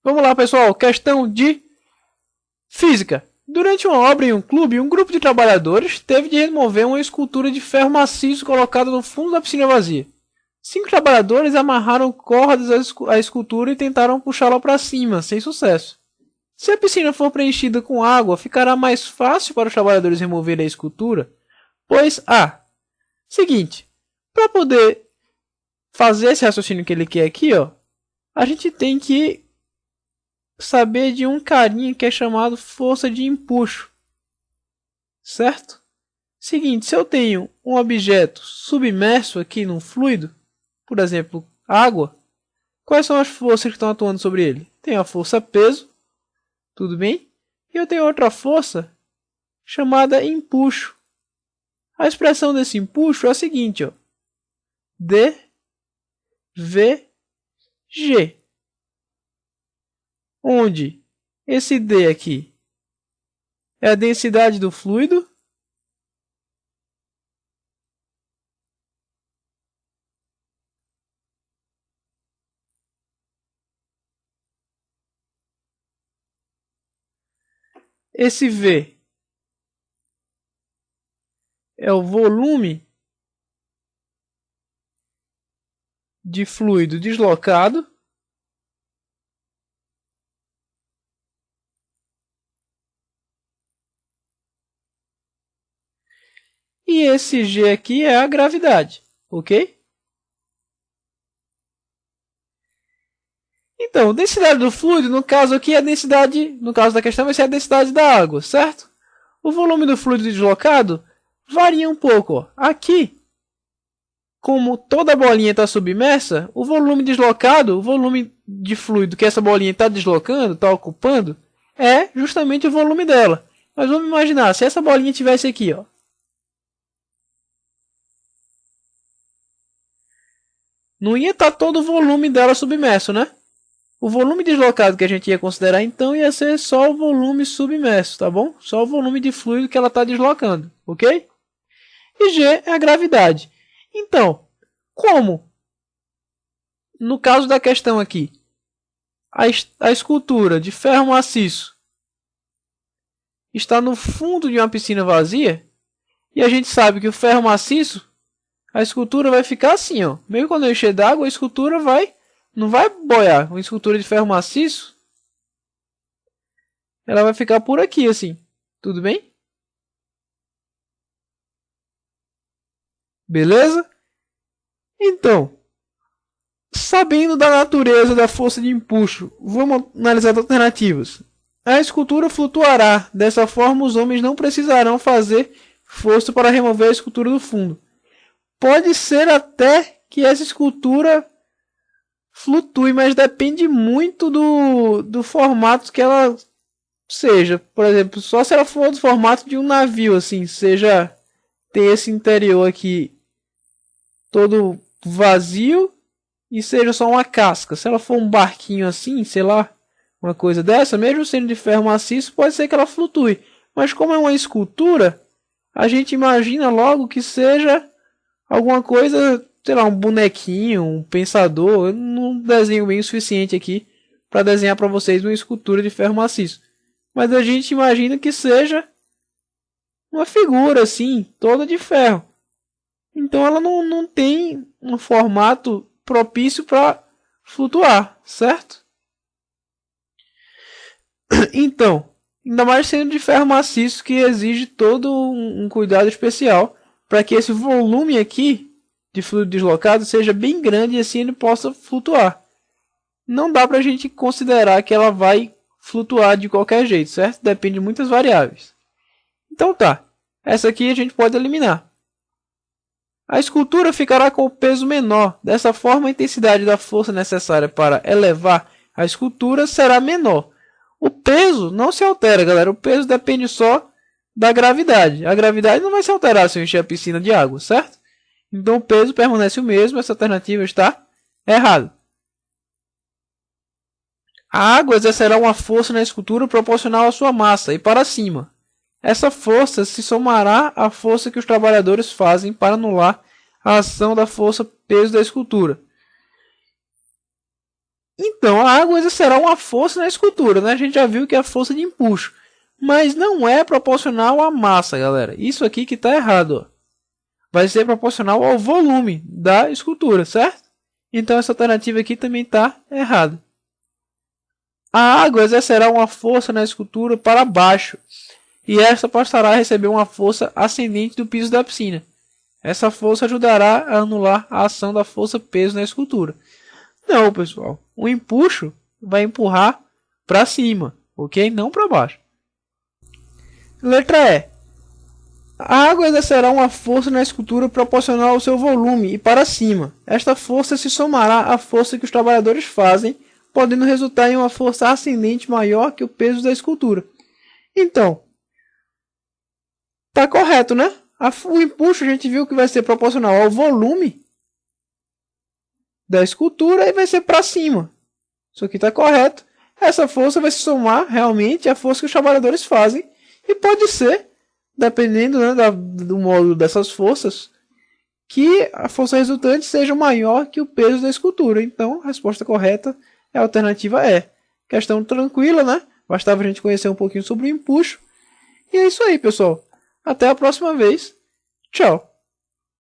Vamos lá, pessoal. Questão de física. Durante uma obra em um clube, um grupo de trabalhadores teve de remover uma escultura de ferro maciço colocada no fundo da piscina vazia. 5 trabalhadores amarraram cordas à escultura e tentaram puxá-la para cima, sem sucesso. Se a piscina for preenchida com água, ficará mais fácil para os trabalhadores removerem a escultura, pois seguinte, para poder fazer esse raciocínio que ele quer aqui, a gente tem que saber de um carinha que é chamado força de empuxo, certo? Seguinte, se eu tenho um objeto submerso aqui num fluido, por exemplo, água, quais são as forças que estão atuando sobre ele? Tem a força peso, tudo bem? E eu tenho outra força chamada empuxo. A expressão desse empuxo é a seguinte, dVg, onde esse D aqui é a densidade do fluido, esse V é o volume de fluido deslocado, e esse G aqui é a gravidade, ok? Então, densidade do fluido, no caso aqui, é a densidade, no caso da questão, vai ser a densidade da água, certo? O volume do fluido deslocado varia um pouco. Aqui, como toda bolinha está submersa, o volume deslocado, o volume de fluido que essa bolinha está deslocando, está ocupando, é justamente o volume dela. Mas vamos imaginar, se essa bolinha tivesse aqui, não ia estar todo o volume dela submerso, né? O volume deslocado que a gente ia considerar então ia ser só o volume submerso, tá bom? Só o volume de fluido que ela está deslocando, ok? E G é a gravidade. Então, como no caso da questão aqui, a escultura de ferro maciço está no fundo de uma piscina vazia, e a gente sabe que o ferro maciço, a escultura vai ficar assim, Mesmo quando eu encher d'água, a escultura não vai boiar. Uma escultura de ferro maciço, ela vai ficar por aqui, assim. Tudo bem? Beleza? Então, sabendo da natureza da força de empuxo, vamos analisar as alternativas. A escultura flutuará. Dessa forma, os homens não precisarão fazer força para remover a escultura do fundo. Pode ser até que essa escultura flutue, mas depende muito do formato que ela seja. Por exemplo, só se ela for do formato de um navio, assim, seja ter esse interior aqui todo vazio e seja só uma casca. Se ela for um barquinho assim, sei lá, uma coisa dessa, mesmo sendo de ferro maciço, pode ser que ela flutue. Mas como é uma escultura, a gente imagina logo que seja alguma coisa, sei lá, um bonequinho, um pensador. Eu não desenho bem o suficiente aqui para desenhar para vocês uma escultura de ferro maciço. Mas a gente imagina que seja uma figura assim, toda de ferro. Então ela não tem um formato propício para flutuar, certo? Então, ainda mais sendo de ferro maciço, que exige todo um cuidado especial para que esse volume aqui de fluido deslocado seja bem grande e assim ele possa flutuar. Não dá para a gente considerar que ela vai flutuar de qualquer jeito, certo? Depende de muitas variáveis. Então tá, essa aqui a gente pode eliminar. A escultura ficará com o peso menor. Dessa forma, a intensidade da força necessária para elevar a escultura será menor. O peso não se altera, galera. O peso depende só da gravidade. A gravidade não vai se alterar se eu encher a piscina de água, certo? Então o peso permanece o mesmo. Essa alternativa está errada. A água exercerá uma força na escultura proporcional à sua massa e para cima. Essa força se somará à força que os trabalhadores fazem para anular a ação da força-peso da escultura. Então, a água exercerá uma força na escultura, né? A gente já viu que é a força de empuxo. Mas não é proporcional à massa, galera. Isso aqui que está errado. Ó. Vai ser proporcional ao volume da escultura, certo? Então essa alternativa aqui também está errada. A água exercerá uma força na escultura para baixo. E esta passará a receber uma força ascendente do piso da piscina. Essa força ajudará a anular a ação da força-peso na escultura. Não, pessoal. O empuxo vai empurrar para cima, ok? Não para baixo. Letra E. A água exercerá uma força na escultura proporcional ao seu volume e para cima. Esta força se somará à força que os trabalhadores fazem, podendo resultar em uma força ascendente maior que o peso da escultura. Então, tá correto, né? O empuxo a gente viu que vai ser proporcional ao volume da escultura e vai ser para cima. Isso aqui está correto. Essa força vai se somar realmente à força que os trabalhadores fazem e pode ser, dependendo, né, do módulo dessas forças, que a força resultante seja maior que o peso da escultura. Então, a resposta correta é a alternativa E. Questão tranquila, né? Bastava a gente conhecer um pouquinho sobre o empuxo. E é isso aí, pessoal. Até a próxima vez. Tchau.